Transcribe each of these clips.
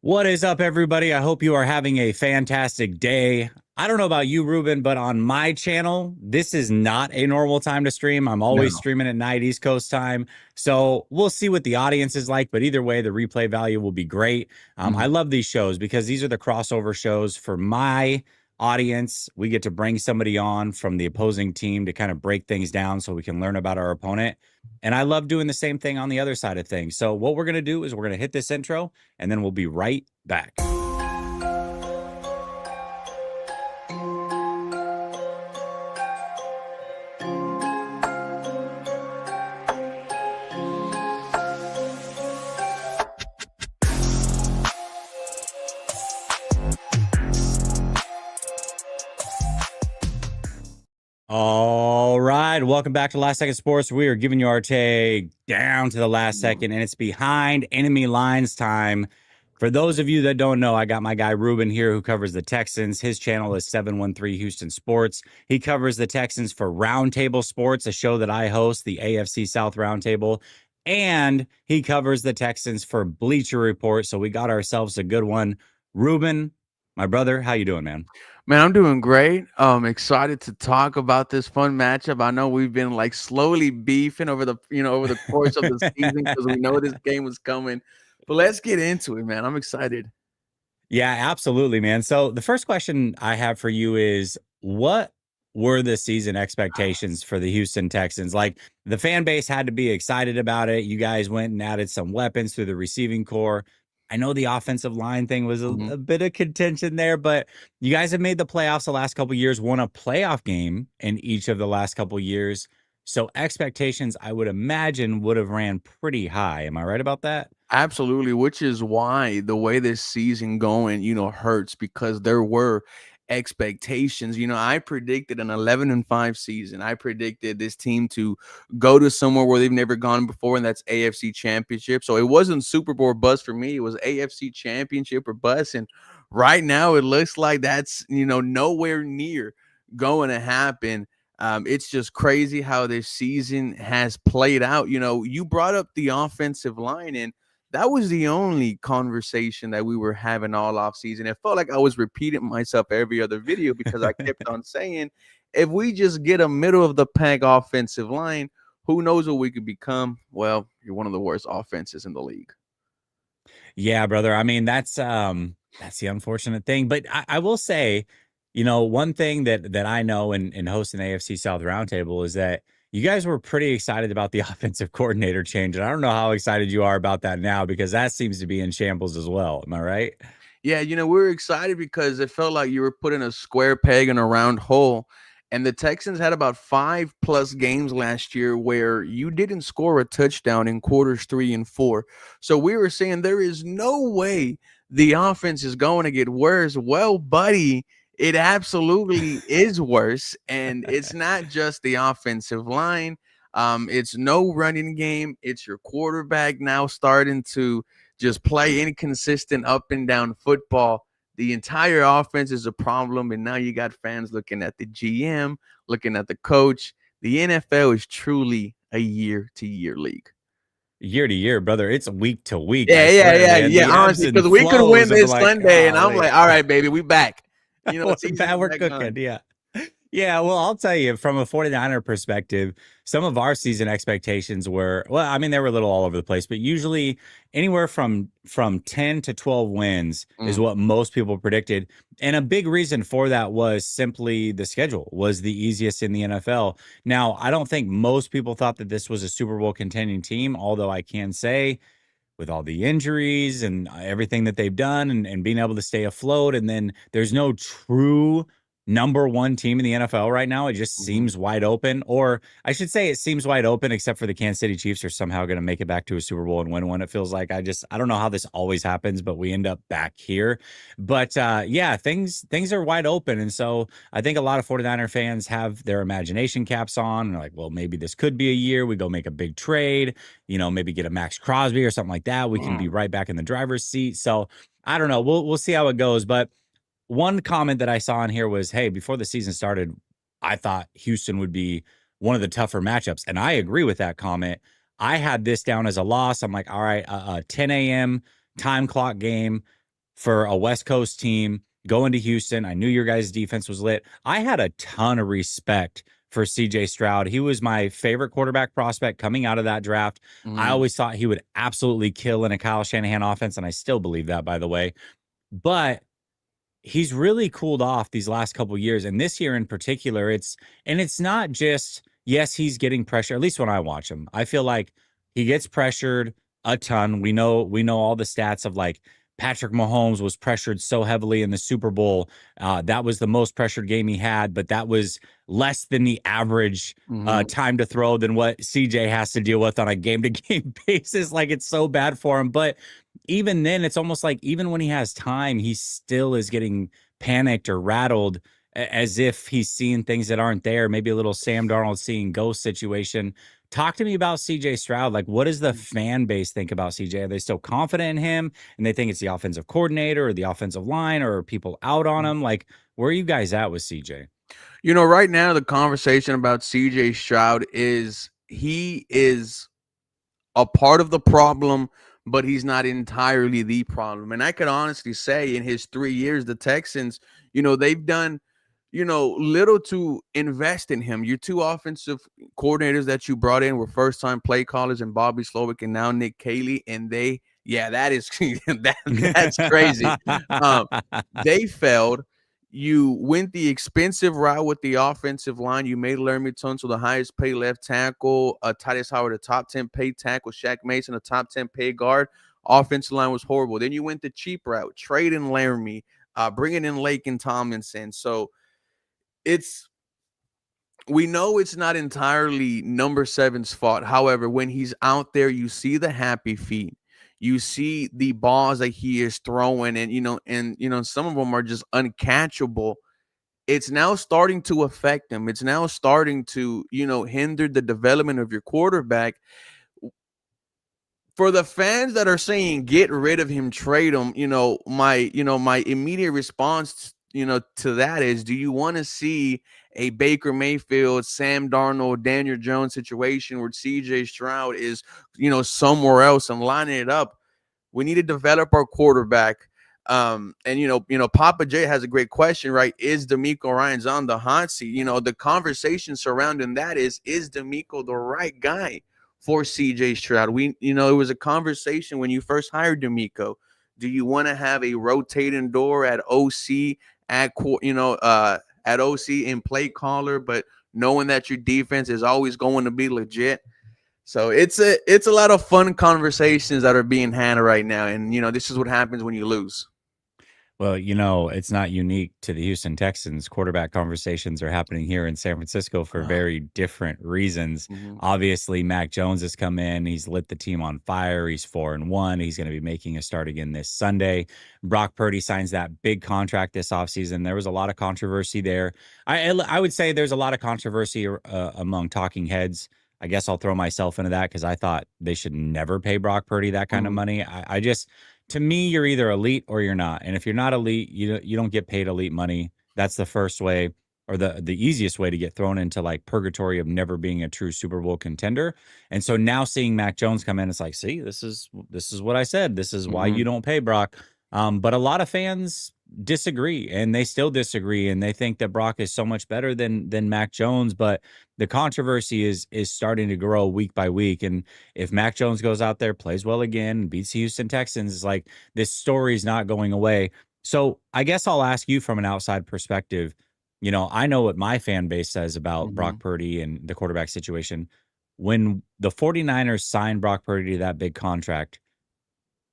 What is up, everybody? I hope you are having a fantastic day. I don't know about you, Ruben, but on my channel, this is not a normal time to stream. I'm always No. streaming at night, East Coast time. So we'll see what the audience is like. But either way, the replay value will be great. I Mhm. love these shows because these are the crossover shows for my audience. We get to bring somebody on from the opposing team to kind of break things down so we can learn about our opponent. And I love doing the same thing on the other side of things. So what we're going to do is we're going to hit this intro and then we'll be right back. All right, welcome back to Last Second Sports. We are giving you our take down to the last second, and it's behind enemy lines time. For those of you that don't know, I got my guy Ruben here who covers the Texans. His channel is 713 Houston Sports. He covers the Texans for Roundtable Sports, a show that I host, the AFC South Roundtable, and he covers the Texans for Bleacher Report. So we got ourselves a good one. Ruben, my brother, how you doing, man? Man, I'm doing great. Excited to talk about this fun matchup. I know we've been like slowly beefing over the course of the season because we know this game was coming. But let's get into it, man. I'm excited. Yeah, absolutely, man. So the first question I have for you is what were the season expectations for the Houston Texans? Like the fan base had to be excited about it. You guys went and added some weapons through the receiving core. I know the offensive line thing was Mhm. a bit of contention there, but you guys have made the playoffs the last couple of years, won a playoff game in each of the last couple of years. So expectations, I would imagine, would have ran pretty high. Am I right about that? Absolutely, which is why the way this season going, hurts because there were expectations. I predicted an 11-5 season. I predicted this team to go to somewhere where they've never gone before, and that's AFC Championship. So it wasn't Super Bowl bust for me. It was AFC Championship or bust. And right now it looks like that's, nowhere near going to happen. It's just crazy how this season has played out. You brought up the offensive line, and that was the only conversation that we were having all off season. It felt like I was repeating myself every other video because I kept on saying, if we just get a middle of the pack offensive line, who knows what we could become? Well, you're one of the worst offenses in the league. Yeah, brother. I mean, that's the unfortunate thing. But I will say, one thing that I know in hosting AFC South Roundtable is that you guys were pretty excited about the offensive coordinator change. And I don't know how excited you are about that now because that seems to be in shambles as well. Am I right? Yeah, we were excited because it felt like you were putting a square peg in a round hole. And the Texans had about 5+ games last year where you didn't score a touchdown in quarters 3 and 4. So we were saying there is no way the offense is going to get worse. Well, buddy, it absolutely is worse. And it's not just the offensive line. It's no running game. It's your quarterback now starting to just play inconsistent up and down football. The entire offense is a problem, and now you got fans looking at the GM, looking at the coach. The NFL is truly a year-to-year league. Year to year, brother. It's week to week. I Yeah, yeah, swear, yeah, man. yeah. The ebbs Honestly, and because we could win flows of this like, Sunday, and I'm golly. like, all right, baby, we back. We're Season bad. is We're back cooking. on. Yeah. Yeah. Well, I'll tell you from a 49er perspective, some of our season expectations were, well, I mean, they were a little all over the place, but usually anywhere from 10 to 12 wins is Mm. what most people predicted. And a big reason for that was simply the schedule was the easiest in the NFL. Now, I don't think most people thought that this was a Super Bowl contending team, although I can say with all the injuries and everything that they've done and being able to stay afloat. And then there's no true number one team in the NFL right now. It just Mhm. seems wide open. Or I should say it seems wide open, except for the Kansas City Chiefs are somehow going to make it back to a Super Bowl and win one. It feels like I don't know how this always happens, but we end up back here. But yeah, things are wide open. And so I think a lot of 49er fans have their imagination caps on. And they're like, well, maybe this could be a year we go make a big trade, maybe get a Max Crosby or something like that. We can be right back in the driver's seat. So I don't know. We'll see how it goes. But one comment that I saw in here was, hey, before the season started, I thought Houston would be one of the tougher matchups. And I agree with that comment. I had this down as a loss. I'm like, all right, 10 a.m. time clock game. for a West Coast team going to Houston. I knew your guys' defense was lit. I had a ton of respect for CJ Stroud. He was my favorite quarterback prospect coming out of that draft. I Mhm. always thought he would absolutely kill in a Kyle Shanahan offense, and I still believe that, by the way. But he's really cooled off these last couple years, and this year in particular, it's not just, yes, he's getting pressure. At least when I watch him, I feel like he gets pressured a ton. We know all the stats of like Patrick Mahomes was pressured so heavily in the Super Bowl. That was the most pressured game he had, but that was less than the average Mhm. time to throw than what CJ has to deal with on a game to game basis. Like, it's so bad for him. But even then, it's almost like even when he has time, he still is getting panicked or rattled, as if he's seeing things that aren't there. Maybe a little Sam Darnold seeing ghost situation. Talk to me about CJ Stroud. Like, what does the fan base think about CJ? Are they still confident in him and they think it's the offensive coordinator or the offensive line, or are people out on him? Like, where are you guys at with CJ? Right now the conversation about CJ Stroud is he is a part of the problem, but he's not entirely the problem. And I could honestly say in his 3 years, the Texans, they've done, little to invest in him. Your two offensive coordinators that you brought in were first time play callers and Bobby Slowick and now Nick Caley. And that is that's crazy. Um, they failed. You went the expensive route with the offensive line. You made Laramie Tunsil the highest paid left tackle, Titus Howard a top 10 paid tackle, Shaq Mason a top 10 paid guard. Offensive line was horrible. Then you went the cheap route, trading Laramie, bringing in Lake and Tomlinson. So it's we know it's not entirely number seven's fault. However, when he's out there, you see the happy feet. You see the balls that he is throwing, and some of them are just uncatchable. It's now starting to affect him. It's now starting to, hinder the development of your quarterback. For the fans that are saying get rid of him, trade him, my immediate response, to that is, do you want to see a Baker Mayfield, Sam Darnold, Daniel Jones situation where CJ Stroud is, somewhere else and lining it up? We need to develop our quarterback. And Papa J has a great question, right? Is D'Amico Ryans on the hot seat? The conversation surrounding that is D'Amico the right guy for CJ Stroud? It was a conversation when you first hired D'Amico. Do you want to have a rotating door at OC at OC and play caller, but knowing that your defense is always going to be legit? So it's a lot of fun conversations that are being had right now, and this is what happens when you lose. Well, it's not unique to the Houston Texans. Quarterback conversations are happening here in San Francisco for very different reasons. Mhm. Obviously, Mac Jones has come in. He's lit the team on fire. He's 4-1. He's going to be making a start again this Sunday. Brock Purdy signs that big contract this offseason. There was a lot of controversy there. I would say there's a lot of controversy among talking heads. I guess I'll throw myself into that because I thought they should never pay Brock Purdy that kind of Mhm. money. I just, to me, you're either elite or you're not. And if you're not elite, you don't get paid elite money. That's the first way, or the easiest way to get thrown into like purgatory of never being a true Super Bowl contender. And so now seeing Mac Jones come in, it's like, see, this is what I said. This is why you Mhm. don't pay Brock. But a lot of fans disagree, and they still disagree, and they think that Brock is so much better than Mac Jones. But the controversy is starting to grow week by week. And if Mac Jones goes out there, plays well again, beats the Houston Texans, it's like this story's not going away. So I guess I'll ask you from an outside perspective. I know what my fan base says about Brock Mhm. Purdy and the quarterback situation. When the 49ers signed Brock Purdy to that big contract,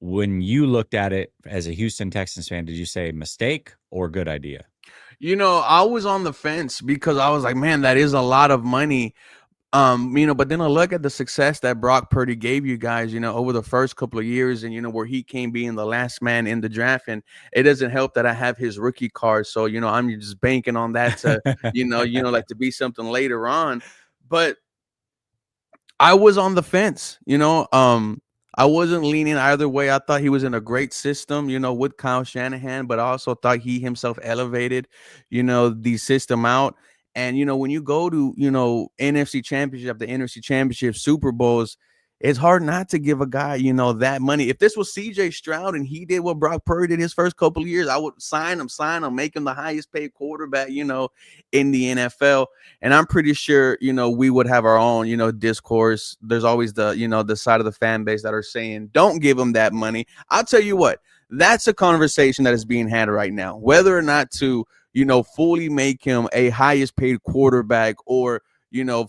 when you looked at it as a Houston Texans fan, did you say mistake or good idea? I was on the fence because I was like, man, that is a lot of money. But then I look at the success that Brock Purdy gave you guys, over the first couple of years, and where he came being the last man in the draft, and it doesn't help that I have his rookie card, so I'm just banking on that to, like to be something later on. But I was on the fence, I wasn't leaning either way. I thought he was in a great system, with Kyle Shanahan, but I also thought he himself elevated, the system out. And when you go to NFC Championship, the NFC Championship, Super Bowls, it's hard not to give a guy, that money. If this was CJ Stroud and he did what Brock Purdy did his first couple of years, I would sign him, make him the highest paid quarterback, in the NFL. And I'm pretty sure, we would have our own, discourse. There's always the side of the fan base that are saying, don't give him that money. I'll tell you what, that's a conversation that is being had right now, whether or not to, fully make him a highest paid quarterback, or,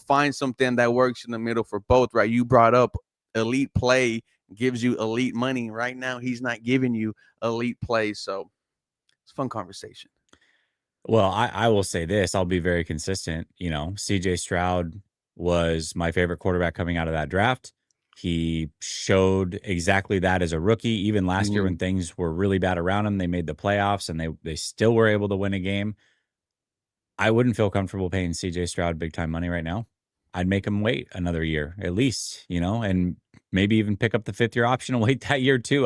find something that works in the middle for both, right? You brought up elite play gives you elite money. Right now, he's not giving you elite play. So it's a fun conversation. Well, I will say this. I'll be very consistent. CJ Stroud was my favorite quarterback coming out of that draft. He showed exactly that as a rookie. Even last year when things were really bad around him, they made the playoffs and they still were able to win a game. I wouldn't feel comfortable paying CJ Stroud big time money right now. I'd make him wait another year at least, and maybe even pick up the 5th-year option and wait that year too.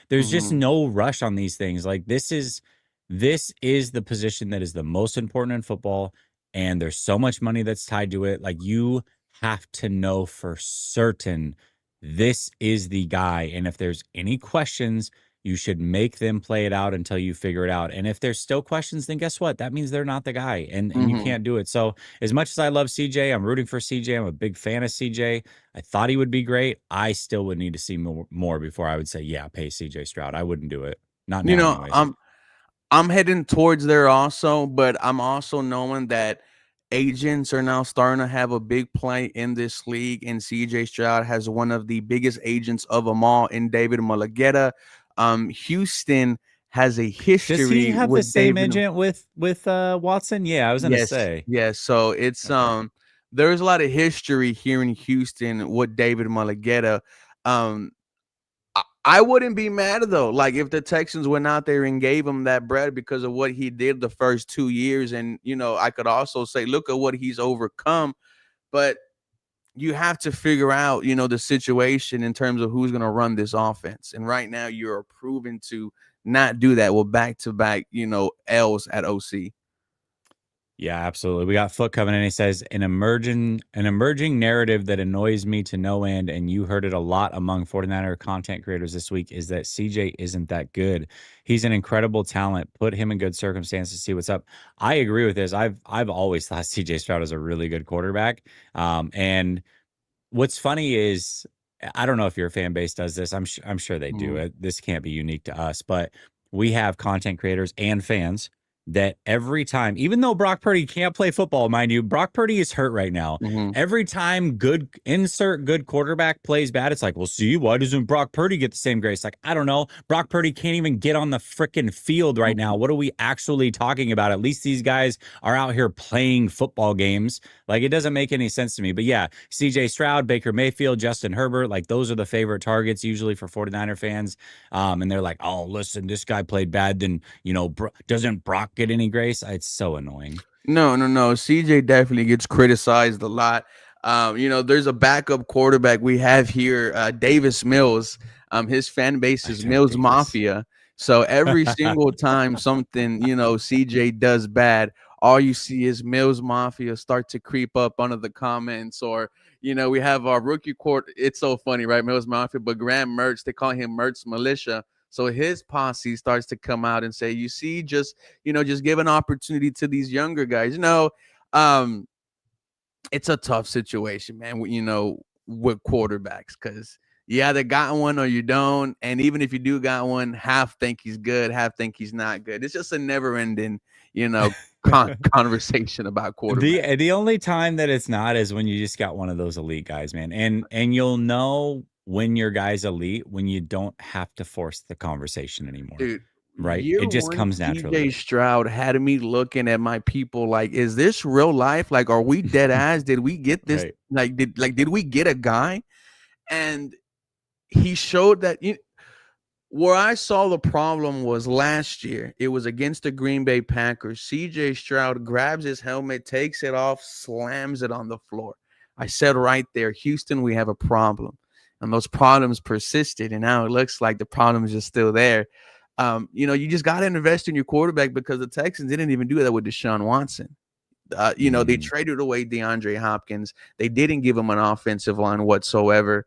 There's just no rush on these things. Like this is the position that is the most important in football, and there's so much money that's tied to it. Like you have to know for certain this is the guy, and if there's any questions, you should make them play it out until you figure it out. And if there's still questions, then guess what? That means they're not the guy, and you can't do it. So as much as I love CJ, I'm rooting for CJ. I'm a big fan of CJ. I thought he would be great. I still would need to see more before I would say, yeah, pay CJ Stroud. I wouldn't do it. Not now, anyways. I'm heading towards there also, but I'm also knowing that agents are now starting to have a big play in this league, and CJ Stroud has one of the biggest agents of them all in David Mulugheta. Houston has a history. Does he have the same David agent with Watson? Yeah, I was gonna say. Yes. So it's there's a lot of history here in Houston with David Mulugheta. I wouldn't be mad though, like if the Texans went out there and gave him that bread because of what he did the first 2 years. And I could also say, look at what he's overcome. But you have to figure out, the situation in terms of who's going to run this offense. And right now you're proven to not do that with back-to-back, L's at OC. Yeah, absolutely. We got Foot coming in. He says an emerging narrative that annoys me to no end, and you heard it a lot among 49er content creators this week, is that CJ isn't that good. He's an incredible talent. Put him in good circumstances to see what's up. I agree with this. I've always thought CJ Stroud is a really good quarterback. And what's funny is, I don't know if your fan base does this. I'm sure they do it. This can't be unique to us, but we have content creators and fans that every time, even though Brock Purdy can't play football, mind you, Brock Purdy is hurt right now. Every time good quarterback plays bad, it's like, well, see, why doesn't Brock Purdy get the same grace? Like, I don't know. Brock Purdy can't even get on the freaking field right now. What are we actually talking about? At least these guys are out here playing football games. Like, it doesn't make any sense to me. But yeah, CJ Stroud, Baker Mayfield, Justin Herbert, like those are the favorite targets usually for 49er fans. And they're like, oh, listen, this guy played bad. Then, doesn't Brock get any grace? It's so annoying. No. CJ definitely gets criticized a lot. There's a backup quarterback we have here, Davis Mills. His fan base is Mills Davis Mafia. So every single time something, CJ does bad, all you see is Mills Mafia start to creep up under the comments. Or, we have our rookie court. It's so funny, right? Mills Mafia, but Graham Mertz, they call him Mertz Militia. So his posse starts to come out and say, you see, just give an opportunity to these younger guys. It's a tough situation, man, with quarterbacks, because you either got one or you don't. And even if you do got one, half think he's good, half think he's not good. It's just a never ending, conversation about quarterbacks. The only time that it's not is when you just got one of those elite guys, man. And you'll know when your guy's elite when you don't have to force the conversation anymore. Dude, right? It just comes naturally. CJ Stroud had me looking at my people like, is this real life? Like, are we dead ass? Did we get this? Right. Did we get a guy? And he showed that where I saw the problem was last year. It was against the Green Bay Packers. CJ Stroud grabs his helmet, takes it off, slams it on the floor. I said right there, Houston, we have a problem. And those problems persisted, and now it looks like the problem is just still there. You just got to invest in your quarterback, because the Texans didn't even do that with Deshaun Watson. They Mm. traded away DeAndre Hopkins. They didn't give him an offensive line whatsoever.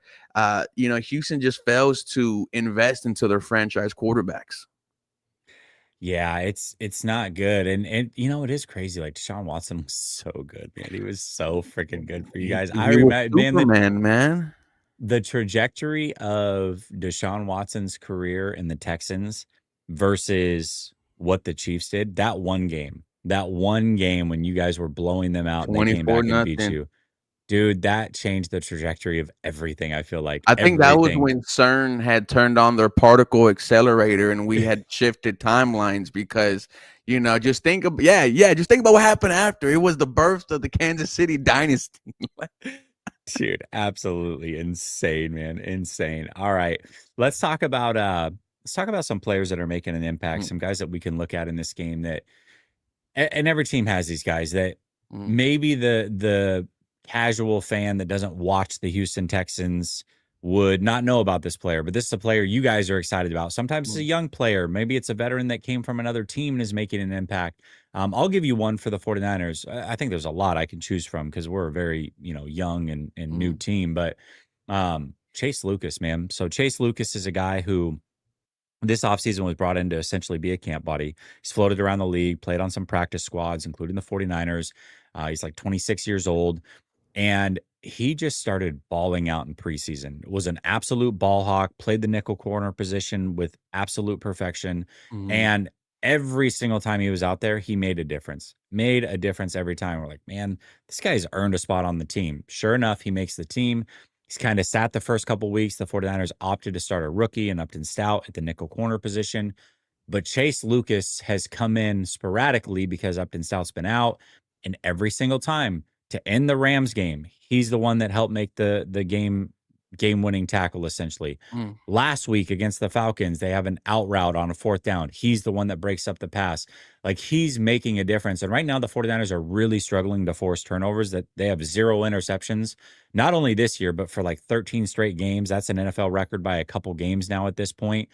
Houston just fails to invest into their franchise quarterbacks. Yeah, it's not good. And it is crazy. Like Deshaun Watson was so good, man. He was so freaking good for you guys. I He was remember, man, Superman, man. the trajectory of Deshaun Watson's career in the Texans versus what the Chiefs did, that one game when you guys were blowing them out and they came 24 back and beat nothing. you, dude, that changed the trajectory of everything. I feel like I think that was everything. when CERN had turned on their particle accelerator and we had shifted timelines because, just think of, just think about what happened after. It was the birth of the Kansas City dynasty. Dude, absolutely insane, man. Insane. All right. Let's talk about some players that are making an impact, Mm, some guys that we can look at in this game that and every team has these guys that mm, maybe the casual fan that doesn't watch the Houston Texans would not know about this player, but this is a player you guys are excited about. Sometimes it's a mm, young player. Maybe it's a veteran that came from another team and is making an impact. I'll give you one for the 49ers. I think there's a lot I can choose from because we're a very, young and new mm, team. But Chase Lucas, man. So Chase Lucas is a guy who this offseason was brought in to essentially be a camp buddy. He's floated around the league, played on some practice squads, including the 49ers. He's like 26 years old. And he just started balling out in preseason. Was an absolute ball hawk, played the nickel corner position with absolute perfection. mm, And every single time he was out there, he made a difference. Made a difference every time. We're like, man, this guy's earned a spot on the team. Sure enough, he makes the team. He's kind of sat the first couple weeks. The 49ers opted to start a rookie and Upton Stout at the nickel corner position. But Chase Lucas has come in sporadically because Upton Stout's been out. And every single time to end the Rams game, he's the one that helped make the game-winning tackle, essentially. mm, Last week against the Falcons, they have an out route on a fourth down. He's the one that breaks up the pass. Like, he's making a difference. And right now, the 49ers are really struggling to force turnovers, that they have 0 interceptions, not only this year, but for like 13 straight games. That's an NFL record by a couple games now at this point.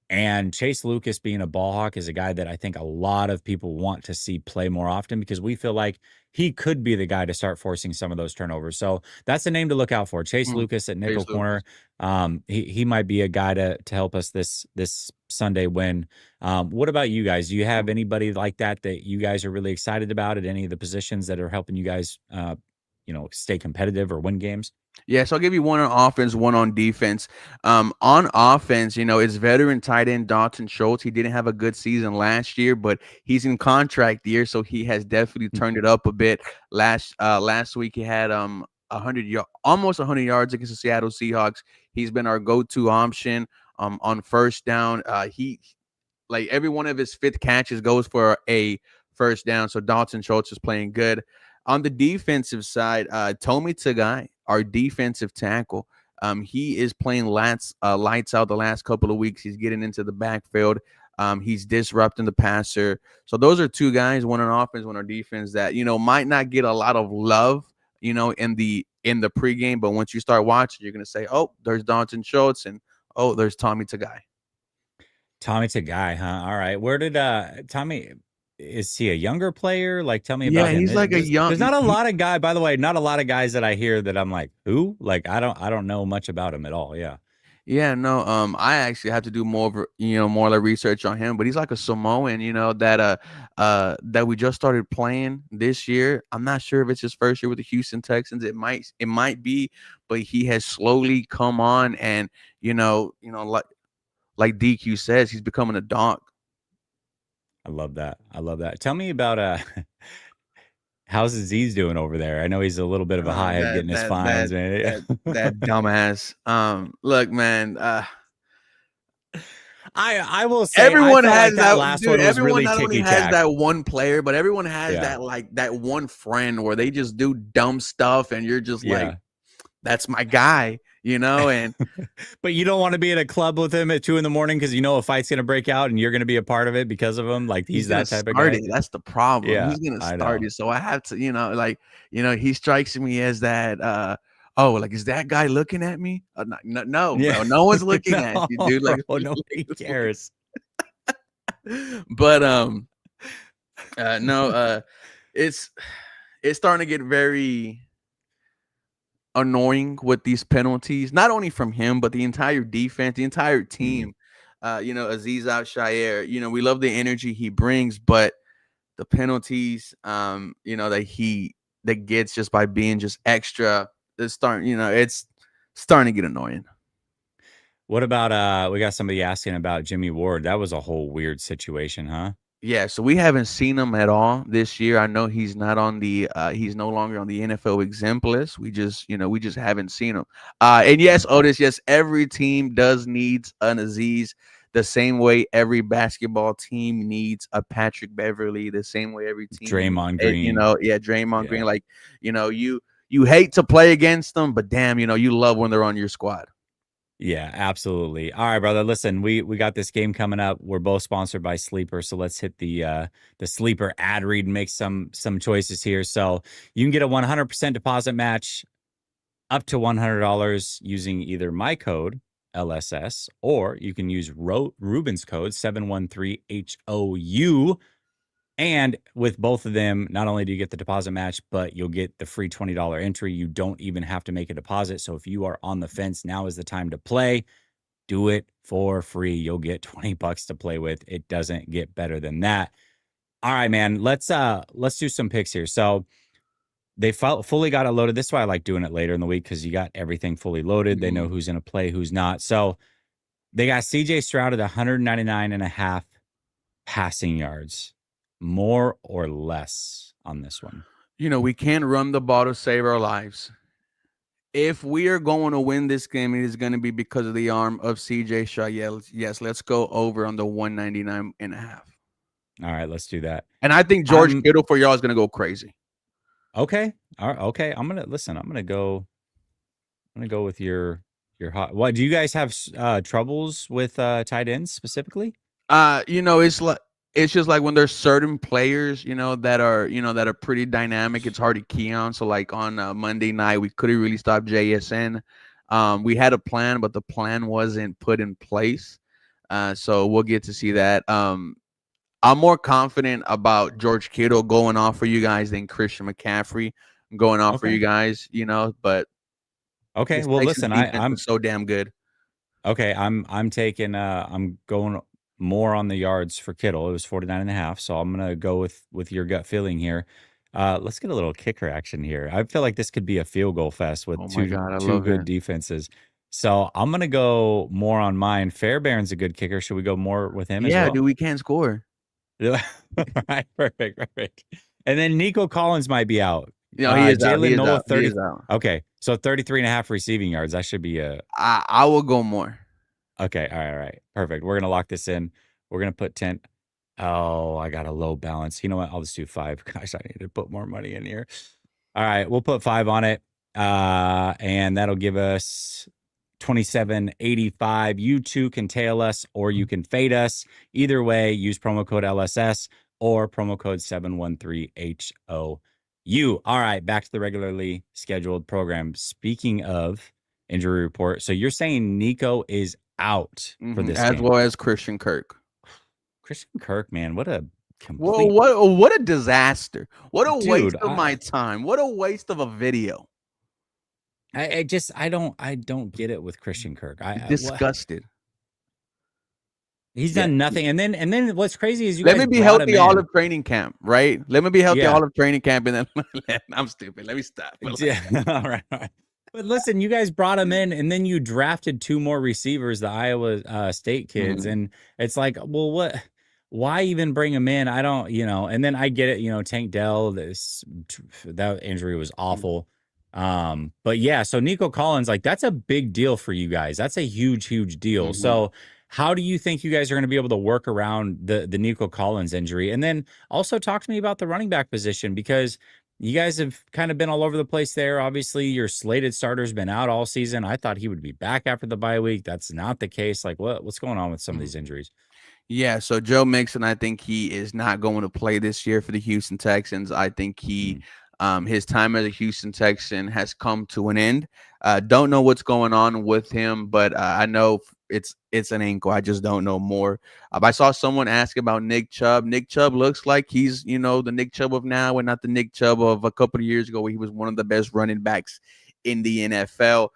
And Chase Lucas being a ball hawk is a guy that I think a lot of people want to see play more often because we feel like he could be the guy to start forcing some of those turnovers. So that's a name to look out for. Chase mm. Lucas at nickel Chase Lucas. corner. He might be a guy to help us this Sunday win. What about you guys? Do you have anybody like that you guys are really excited about at any of the positions that are helping you guys stay competitive or win games? Yeah, so I'll give you one on offense, one on defense. On offense, it's veteran tight end Dalton Schultz. He didn't have a good season last year, but he's in contract year, so he has definitely turned it up a bit. Last week he had 100 almost 100 yards against the Seattle Seahawks. He's been our go-to option on first down. He like every one of his fifth catches goes for a first down. So Dalton Schultz is playing good. On the defensive side, Tommy Tagai, our defensive tackle, he is playing lights out the last couple of weeks. He's getting into the backfield. He's disrupting the passer. So those are two guys, one on offense, one on defense, that might not get a lot of love, in the pregame, but once you start watching, you're gonna say, "Oh, there's Dalton Schultz," and "Oh, there's Tommy Tagai." Tommy Tagai, huh? All right. Where did Tommy, is he a younger player? Like, tell me Yeah, about him. he's like a young. There's not a lot of by the way, not a lot of guys that I hear that I'm like, who? Like, I don't know much about him at all. Yeah. Yeah, no, I actually have to do more of more like research on him, but he's like a Samoan, that we just started playing this year. I'm not sure if it's his first year with the Houston Texans. It might be, but he has slowly come on, and like DQ says, he's becoming a dog. I love that. I love that. Tell me about how's Aziz doing over there? I know he's a little bit of a hothead That getting his that that fines, man. that that dumbass. Look, man. I will say I Everyone felt like has that that, last dude. one was Everyone really not only ticky has tack. that one player, but everyone has Yeah. that one friend where they just do dumb stuff, and you're just like, Yeah. "That's my guy," And But you don't want to be in a club with him at 2 in the morning because you know a fight's gonna break out and you're gonna be a part of it because of him. Like, he's he's gonna that type of start guy. it. That's the problem. Yeah, He's gonna I start know. it. So I have to, he strikes me as that. Oh, like, is that guy looking at me? No, Yeah. bro. No one's looking at No, you, dude. Like, bro, nobody cares. but no, it's it's starting to get very annoying with these penalties, not only from him, but the entire defense, the entire Mhm. team. Aziz Al Shayer, we love the energy he brings, but the penalties, that gets just by being just extra, it's starting to get annoying. What about we got somebody asking about Jimmy Ward. That was a whole weird situation, huh? Yeah, so we haven't seen him at all this year. I know he's not on the he's no longer on the NFL exempt list. We just haven't seen him. And yes, Okay. Otis, yes, every team does needs an Aziz the same way every basketball team needs a Patrick Beverly, the same way every team needs Draymond Green. Draymond Green. Yeah. Like, you hate to play against them, but damn, you love when they're on your squad. Yeah, absolutely. All right, brother. Listen, we got this game coming up. We're both sponsored by Sleeper, so let's hit the Sleeper ad read and make some choices here. So you can get a 100% deposit match up to $100 using either my code LSS, or you can use Ruben's code 713HOU. And with both of them, not only do you get the deposit match, but you'll get the free $20 entry. You don't even have to make a deposit. So if you are on the fence, now is the time to play. Do it for free. You'll get 20 bucks to play with. It doesn't get better than that. All right, man. Let's do some picks here. So they fully got it loaded. This is why I like doing it later in the week, because you got everything fully loaded. They know who's going to play, who's not. So they got CJ Stroud at 199 and a half passing yards, more or less on this one. We can't run the ball to save our lives. If we are going to win this game, it is going to be because of the arm of CJ Stroud. Yes, let's go over on the 199 and a half. All right, let's do that. And I think George Kittle for y'all is going to go crazy. Okay. All right. Okay. I'm gonna go with your hot. What do you guys have troubles with tight ends specifically? It's just like when there's certain players, that are pretty dynamic. It's hard to key on. So like on Monday night, we couldn't really stop JSN. We had a plan, but the plan wasn't put in place. So we'll get to see that. I'm more confident about George Kittle going off for you guys than Christian McCaffrey going off for you guys. But okay. Well, listen, I'm so damn good. Okay, I'm taking I'm going more on the yards for Kittle. It was 49 and a half, so I'm going to go with your gut feeling here. Let's get a little kicker action here. I feel like this could be a field goal fest with Oh my God, I two love good it. defenses. So I'm going to go more on mine. Fairbairn's a good kicker. Should we go more with him as Yeah, well? dude, we can't score. Right, perfect. And then Nico Collins might be out. He is out. Jalen Noah, He is out. Okay, so 33 and a half receiving yards. That should be a I will go more. Okay. All right. Perfect. We're going to lock this in. We're going to put 10. Oh, I got a low balance. You know what? I'll just do 5. Gosh, I need to put more money in here. All right. We'll put 5 on it. And that'll give us 27.85. You two can tail us or you can fade us. Either way, use promo code LSS or promo code 713HOU. All right. Back to the regularly scheduled program. Speaking of injury report. So you're saying Nico is out for this as game, well as Christian Kirk. Christian Kirk, man, what a complete what a disaster! What a waste dude. of my time! What a waste of a video! I don't get it with Christian Kirk. Disgusted. He's done nothing. And then what's crazy is you Let guys me be brought healthy him all in. of training camp, right? Let me be healthy all of training camp, and then I'm stupid. Let me stop. Yeah, all right. But listen, you guys brought him in, and then you drafted 2 more receivers, the Iowa State kids, and it's like, well, what? Why even bring him in? I don't, And then I get it, Tank Dell. That injury was awful. But yeah, so Nico Collins, like that's a big deal for you guys. That's a huge deal. So how do you think you guys are going to be able to work around the Nico Collins injury? And then also talk to me about the running back position, because you guys have kind of been all over the place there. Obviously, your slated starter's been out all season. I thought he would be back after the bye week. That's not the case. Like, what's going on with some of these injuries? Yeah, so Joe Mixon, I think he is not going to play this year for the Houston Texans. I think he His time as a Houston Texan has come to an end. Don't know what's going on with him, but I know it's an ankle. I just don't know more. I saw someone ask about Nick Chubb. Nick Chubb looks like he's, the Nick Chubb of now and not the Nick Chubb of a couple of years ago where he was one of the best running backs in the NFL.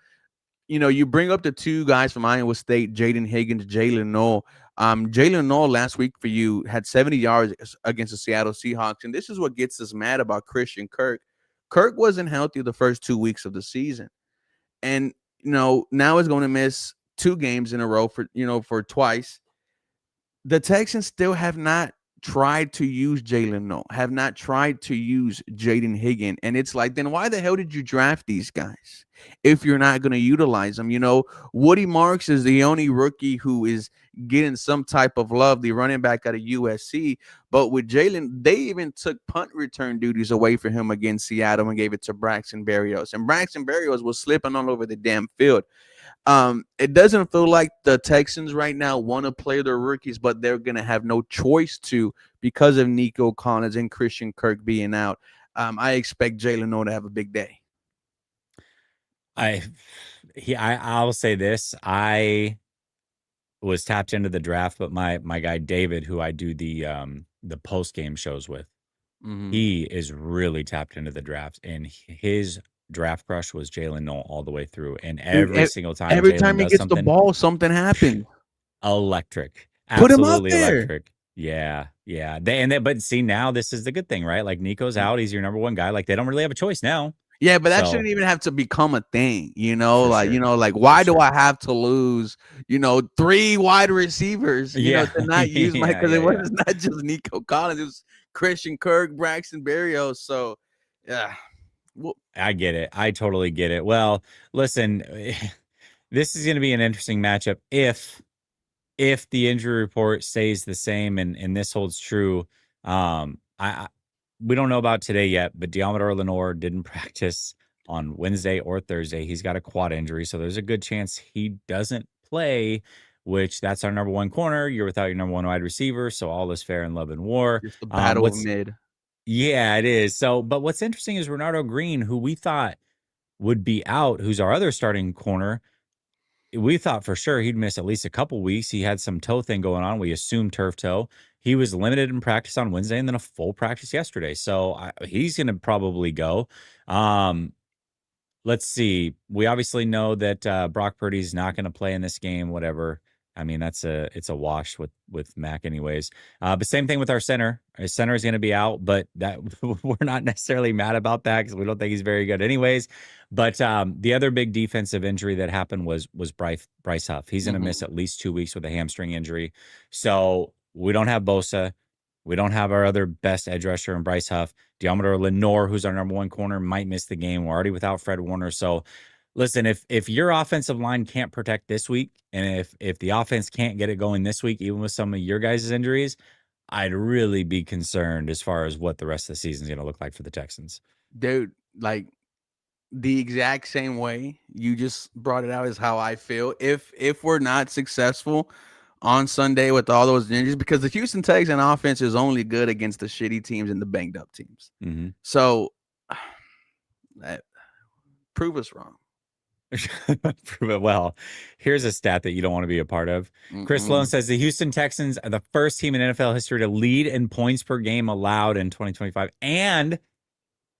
You bring up the two guys from Iowa State, Jaden Higgins, Jalen Noel. Jalen Noel last week for you had 70 yards against the Seattle Seahawks. And this is what gets us mad about Christian Kirk. Kirk wasn't healthy the first 2 weeks of the season. And, now he's going to miss 2 games in a row for twice. The Texans still have not tried to use Jalen Noel, have not tried to use Jaden Higgins. And it's like, then why the hell did you draft these guys if you're not going to utilize them? Woody Marks is the only rookie who is getting some type of love, the running back out of USC. But with Jalen, they even took punt return duties away from him against Seattle and gave it to Braxton Berrios. And Braxton Berrios was slipping all over the damn field. It doesn't feel like the Texans right now want to play their rookies, but they're going to have no choice to because of Nico Collins and Christian Kirk being out. I expect Jalen Noel to have a big day. I'll say this. I was tapped into the draft, but my guy David, who I do the post game shows with, he is really tapped into the draft, and his draft crush was Jalen Noel all the way through. And single time, every time he gets the ball, something happens. Electric, put him up absolutely there. Electric. Yeah. But see, now this is the good thing, right? Like Nico's out, he's your number one guy. Like they don't really have a choice now. Yeah, but that shouldn't even have to become a thing, For why sure. do I have to lose, 3 wide receivers, to not use because it was not just Nico Collins, it was Christian Kirk, Braxton Berrios. So, yeah. I get it. I totally get it. Well, listen, this is going to be an interesting matchup if the injury report stays the same and this holds true. We don't know about today yet, but Deommodore Lenoir didn't practice on Wednesday or Thursday. He's got a quad injury, so there's a good chance he doesn't play, which that's our number one corner. You're without your number one wide receiver, so all is fair in love and war. Just the battle of mid. Yeah, it is. So, but what's interesting is Renardo Green, who we thought would be out, who's our other starting corner. We thought for sure he'd miss at least a couple weeks. He had some toe thing going on. We assumed turf toe. He was limited in practice on Wednesday and then a full practice yesterday. So he's going to probably go. Let's see. We obviously know that Brock Purdy's not going to play in this game, whatever. I mean, it's a wash with Mac anyways. But same thing with our center. Our center is going to be out, but that we're not necessarily mad about that because we don't think he's very good anyways. But the other big defensive injury that happened was Bryce Huff. He's going to miss at least 2 weeks with a hamstring injury. So we don't have Bosa. We don't have our other best edge rusher in Bryce Huff. Deommodore Lenoir, who's our number one corner, might miss the game. We're already without Fred Warner. So listen, if your offensive line can't protect this week, and if the offense can't get it going this week, even with some of your guys' injuries, I'd really be concerned as far as what the rest of the season is going to look like for the Texans. Dude, like the exact same way you just brought it out is how I feel. If we're not successful on Sunday with all those injuries, because the Houston Texans offense is only good against the shitty teams and the banged up teams. So prove us wrong. Prove it. Well, here's a stat that you don't want to be a part of. Chris Sloan says the Houston Texans are the first team in NFL history to lead in points per game allowed in 2025 and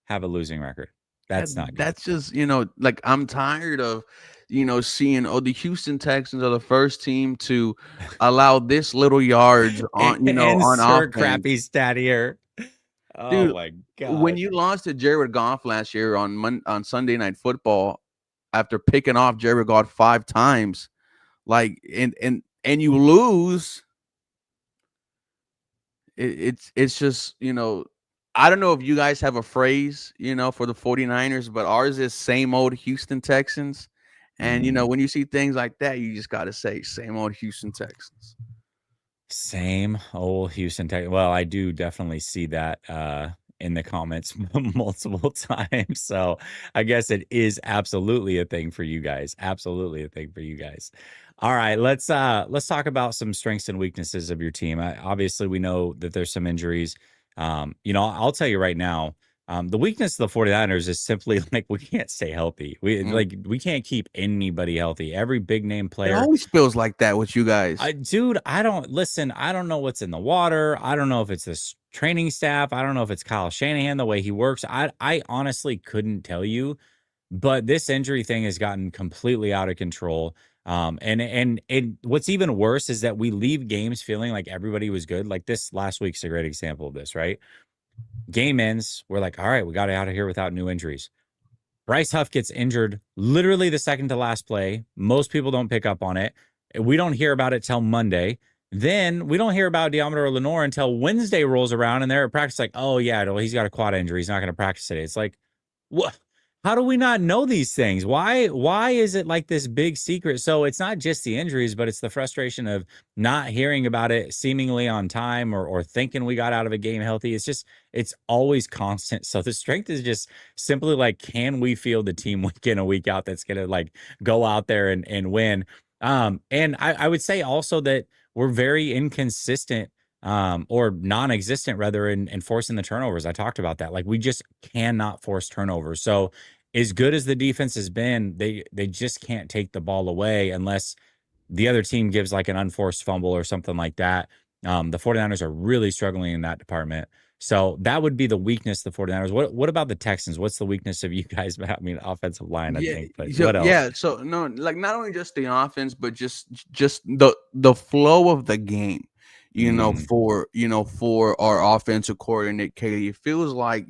have a losing record. That's not good. That's just, like I'm tired of, seeing, the Houston Texans are the first team to allow this little yards on, on offense. Crappy stat here. Oh, dude, my God. When you lost to Jared Goff last year on Sunday Night Football, after picking off Jared Goff 5 times, like, and you lose, it's just, I don't know if you guys have a phrase, for the 49ers, but ours is same old Houston Texans. And, when you see things like that, you just got to say same old Houston Texans. Same old Houston Texans. Well, I do definitely see that in the comments multiple times. So I guess it is absolutely a thing for you guys. Absolutely a thing for you guys. All right, let's talk about some strengths and weaknesses of your team. Obviously, we know that there's some injuries. I'll tell you right now, The weakness of the 49ers is simply like we can't stay healthy. We can't keep anybody healthy. Every big name It player. always feels like that with you guys. Dude, I don't listen. I don't know what's in the water. I don't know if it's this training staff. I don't know if it's Kyle Shanahan, the way he works. I honestly couldn't tell you, but this injury thing has gotten completely out of control. And what's even worse is that we leave games feeling like everybody was good. Like this last week's a great example of this, right? Game ends, we're like, all right, we got out of here without new injuries. Bryce Huff gets injured literally the second to last play. Most people don't pick up on it. We don't hear about it till Monday. Then we don't hear about Diameter or Lenore until Wednesday rolls around and they're at practice like, oh, yeah, well, he's got a quad injury. He's not going to practice today. It's like, what? How do we not know these things? Why is it like this big secret? So it's not just the injuries, but it's the frustration of not hearing about it seemingly on time or thinking we got out of a game healthy. It's always constant. So the strength is just simply like, can we feel the team week in a week out that's gonna like go out there and win? And I would say also that we're very inconsistent or non-existent rather in forcing the turnovers. I talked about that. Like we just cannot force turnovers. So as good as the defense has been, they just can't take the ball away unless the other team gives like an unforced fumble or something like that. The 49ers are really struggling in that department. So that would be the weakness of the 49ers. What about the Texans? What's the weakness of you guys? I mean, offensive line, I Yeah, think, but so what else? yeah, so no, like not only just the offense, but just the flow of the game. Mm, For our offensive coordinator, Katie, it feels like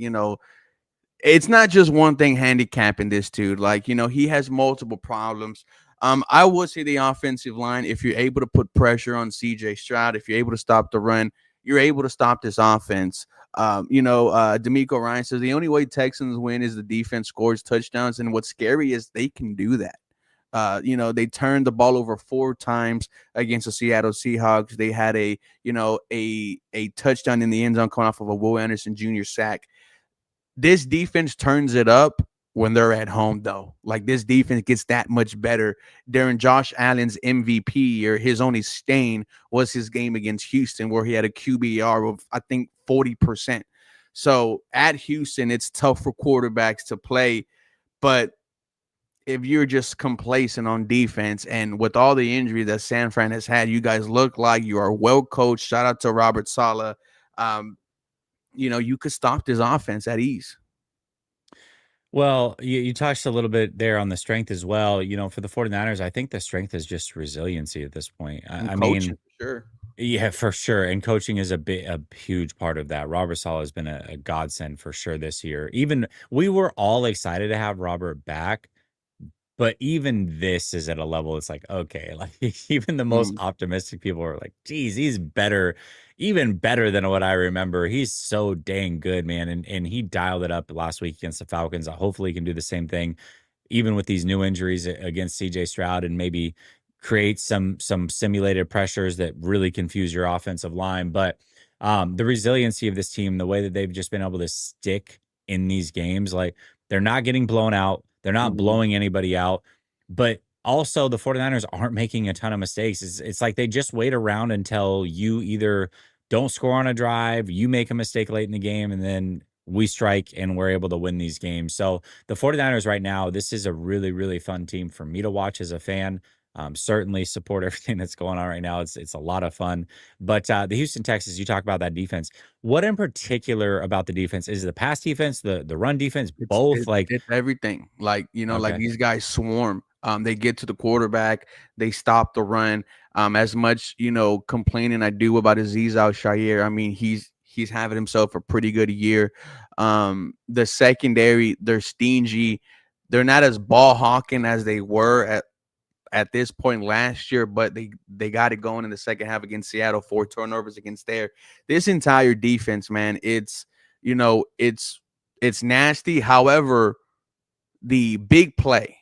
it's not just one thing handicapping this dude. Like he has multiple problems. I would say the offensive line. If you're able to put pressure on C.J. Stroud, if you're able to stop the run, you're able to stop this offense. D'Amico Ryan says the only way Texans win is the defense scores touchdowns, and what's scary is they can do that. They turned the ball over 4 times against the Seattle Seahawks. They had a touchdown in the end zone coming off of a Will Anderson Jr. sack. This defense turns it up when they're at home, though. Like this defense gets that much better. During Josh Allen's MVP year, his only stain was his game against Houston, where he had a QBR of I think 40%. So at Houston, it's tough for quarterbacks to play, but if you're just complacent on defense and with all the injury that San Fran has had, you guys look like you are well coached. Shout out to Robert Saleh. Um, you could stop this offense at ease. Well, you touched a little bit there on the strength as well. For the 49ers, I think the strength is just resiliency at this point. And I coaching mean, for sure. yeah, for sure. And coaching is a huge part of that. Robert Saleh has been a godsend for sure this year. Even we were all excited to have Robert back, but even this is at a level it's like, okay, like even the most Mm. optimistic people are like, geez, he's better, even better than what I remember. He's so dang good, man. And he dialed it up last week against the Falcons. Hopefully he can do the same thing, even with these new injuries against CJ Stroud, and maybe create some simulated pressures that really confuse your offensive line. But the resiliency of this team, the way that they've just been able to stick in these games, like they're not getting blown out. They're not Mhm. blowing anybody out. But also the 49ers aren't making a ton of mistakes. It's like they just wait around until you either don't score on a drive, you make a mistake late in the game, and then we strike and we're able to win these games. So the 49ers right now, this is a really, really fun team for me to watch as a fan. Certainly support everything that's going on right now. It's a lot of fun. But the Houston Texans, you talk about that defense. What in particular about the defense? Is it the pass defense, the run defense, It's both? it Like, it's everything. Like okay. these guys swarm. They get to the quarterback, they stop the run. As much complaining I do about Aziz Al-Shaair, I mean he's having himself a pretty good year. The secondary, they're stingy. They're not as ball hawking as they were at this point last year, but they got it going in the second half against Seattle. 4 turnovers against there. This entire defense, man, it's nasty. However, the big play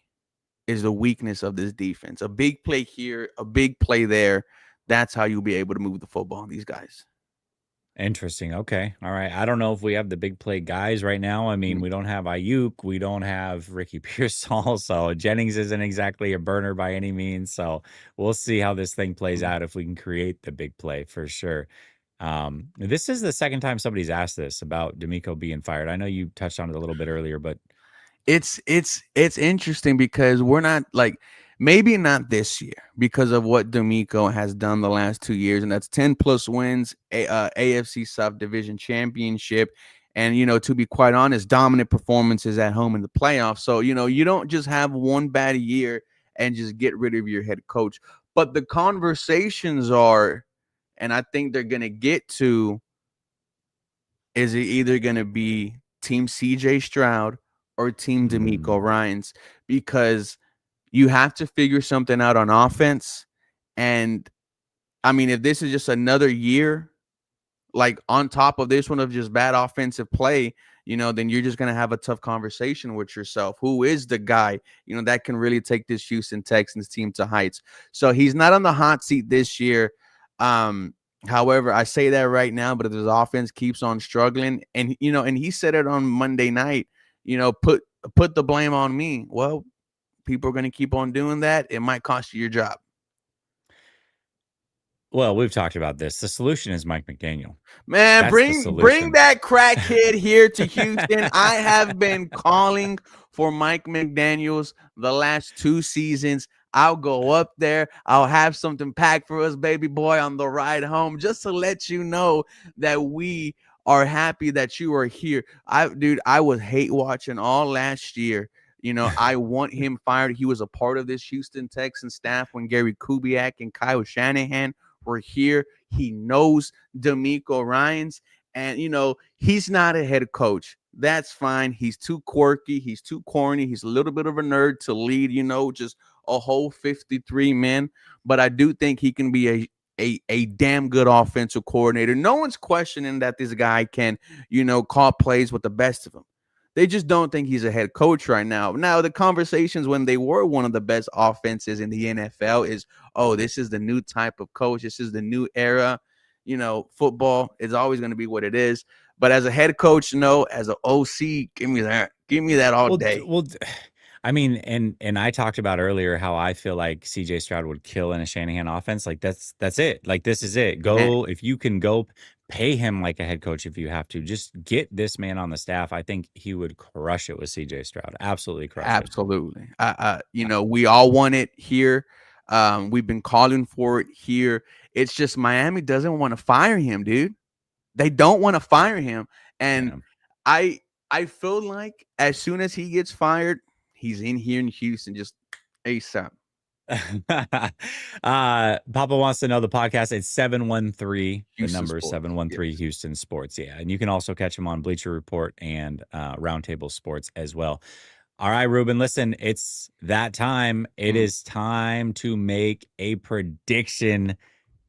is the weakness of this defense. A big play here, a big play there. That's how you'll be able to move the football on these guys. Interesting. Okay. All right. I don't know if we have the big play guys right now. I mean, Mm. we don't have Ayuk. We don't have Ricky Pearsall. So Jennings isn't exactly a burner by any means. So we'll see how this thing plays Mm. out if we can create the big play for sure. This is the second time somebody's asked this about D'Amico being fired. I know you touched on it a little bit earlier, but It's interesting because we're not like, maybe not this year because of what D'Amico has done the last 2 years, and that's 10 plus wins, AFC South Division Championship, and to be quite honest, dominant performances at home in the playoffs. So you don't just have one bad year and just get rid of your head coach. But the conversations are, and I think they're gonna get to, is it either gonna be Team CJ Stroud or Team D'Amico mm, Ryans? Because you have to figure something out on offense. And I mean, if this is just another year, like on top of this one of just bad offensive play, then you're just going to have a tough conversation with yourself. Who is the guy, that can really take this Houston Texans team to heights? So he's not on the hot seat this year. However, I say that right now, but if his offense keeps on struggling, and he said it on Monday night, put the blame on me. Well, people are going to keep on doing that. It might cost you your job. well, we've talked about this. The solution is Mike McDaniel. Man, That's the bring solution. that crackhead here to Houston. I have been calling for Mike McDaniels the last 2 seasons. I'll go up there. I'll have something packed for us, baby boy, on the ride home, just to let you know that we are happy that you are here. I was hate watching all last year. I want him fired. He was a part of this Houston Texans staff when Gary Kubiak and Kyle Shanahan were here. He knows D'Amico Ryans, and he's not a head coach. That's fine. He's too quirky. He's too corny. He's a little bit of a nerd to lead, just a whole 53 men. But I do think he can be a damn good offensive coordinator. No one's questioning that this guy can, call plays with the best of them. They just don't think he's a head coach right now. Now, the conversations when they were one of the best offenses in the NFL is, oh, this is the new type of coach. This is the new era. Football is always going to be what it is. But as a head coach, no, as an OC, give me that. Give me that all day. Well, I mean, and I talked about earlier how I feel like CJ Stroud would kill in a Shanahan offense. Like that's it. Like this is it. Man, Go if you can go pay him like a head coach if you have to. Just get this man on the staff. I think he would crush it with CJ Stroud. Absolutely crush it. absolutely. We all want it here. We've been calling for it here. It's just Miami doesn't want to fire him, dude. They don't want to fire him. And Yeah. I I feel like as soon as he gets fired, he's in here in Houston just ASAP. Papa wants to know the podcast. It's 713, the Houston number sports. 713 Yes. Houston Sports. Yeah. And you can also catch him on Bleacher Report and Roundtable Sports as well. All right, Ruben, listen, it's that time. It is time to make a prediction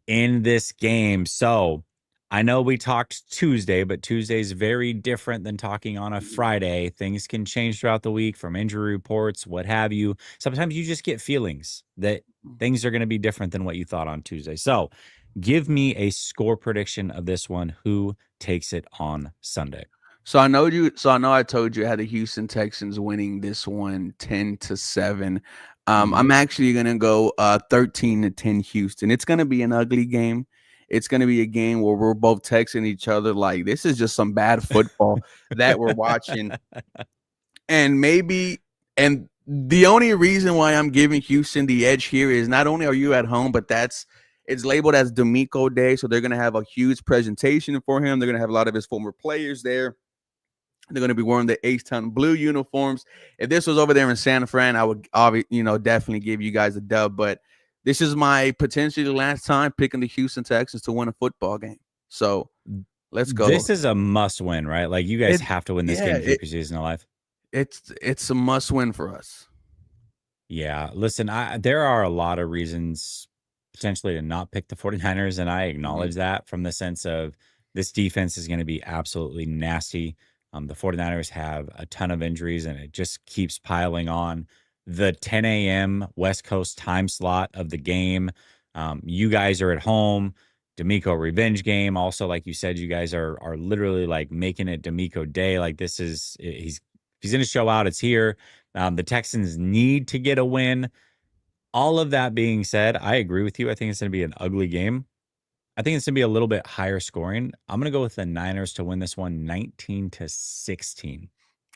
in this game. So I know we talked Tuesday, but Tuesday's very different than talking on a Friday. Things can change throughout the week from injury reports, what have you. Sometimes you just get feelings that things are going to be different than what you thought on Tuesday. So give me a score prediction of this one. Who takes it on Sunday? So I know I told you I had the Houston Texans winning this one 10-7. Mhm. I'm actually gonna go 13-10 Houston. It's gonna be an ugly game. It's gonna be a game where we're both texting each other like this is just some bad football that we're watching. And the only reason why I'm giving Houston the edge here is not only are you at home, but it's labeled as D'Amico Day, so they're gonna have a huge presentation for him. They're gonna have a lot of his former players there. They're going to be wearing the H-Town blue uniforms. If this was over there in San Fran, I would definitely give you guys a dub. But this is my potentially the last time picking the Houston Texans to win a football game. So let's go. This is a must win, right? Like you guys It have to win this yeah, game to keep your season alive. it's a must win for us. Yeah, listen, there are a lot of reasons potentially to not pick the 49ers, and I Mhm. acknowledge that from the sense of this defense is going to be absolutely nasty. The 49ers have a ton of injuries, and it just keeps piling on. The 10 a.m. West Coast time slot of the game, you guys are at home. D'Amico revenge game. Also, like you said, you guys are literally like making it D'Amico Day. Like this is he's going to show out. It's here. The Texans need to get a win. All of that being said, I agree with you. I think it's going to be an ugly game. I think it's gonna be a little bit higher scoring. I'm gonna go with the Niners to win this one 19-16.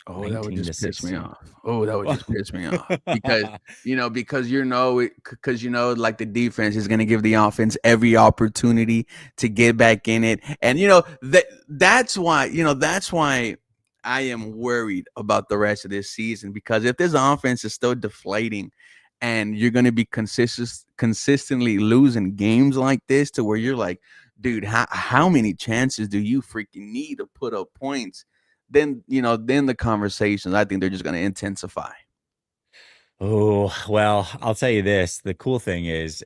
Oh, that would 19 to just piss me 16. off. Oh, that would just piss me off because like the defense is going to give the offense every opportunity to get back in it, and that's why I am worried about the rest of this season, because if this offense is still deflating and you're going to be consistently losing games like this, to where you're like, dude, how many chances do you freaking need to put up points? Then the conversations, I think they're just going to intensify. Oh, well, I'll tell you this. The cool thing is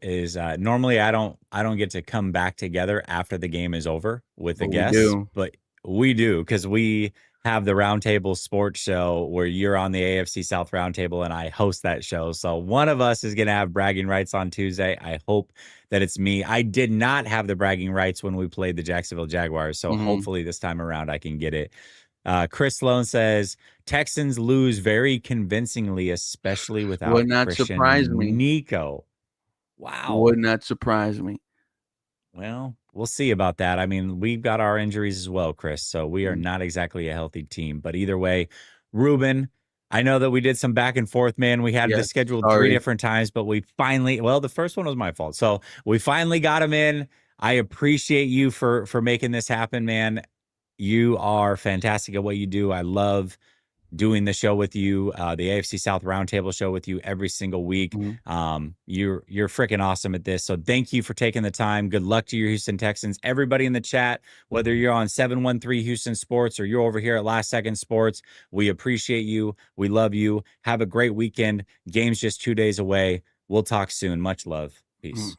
normally I don't get to come back together after the game is over with the But we guests, do. but we do because we have the Roundtable Sports Show where you're on the AFC South Roundtable and I host that show. So one of us is going to have bragging rights on Tuesday. I hope that it's me. I did not have the bragging rights when we played the Jacksonville Jaguars, so Mhm. hopefully this time around I can get it. Chris Sloan says Texans lose very convincingly, especially without Would not Christian surprise and me. Nico. Wow. Would not surprise me. Well, we'll see about that. I mean, we've got our injuries as well, Chris. So we are Mm. not exactly a healthy team. But either way, Ruben, I know that we did some back and forth, man. We had this Yes, scheduled three sorry. different times, but we finally, well, the first one was my fault. So we finally got him in. I appreciate you for making this happen, man. You are fantastic at what you do. I love doing the show with you, the AFC South Roundtable show with you every single week. Mhm. You're freaking awesome at this. So thank you for taking the time. Good luck to your Houston Texans. Everybody in the chat, whether you're on 713 Houston Sports or you're over here at Last Second Sports, we appreciate you. We love you. Have a great weekend. Game's just 2 days away. We'll talk soon. Much love. Mm. Peace.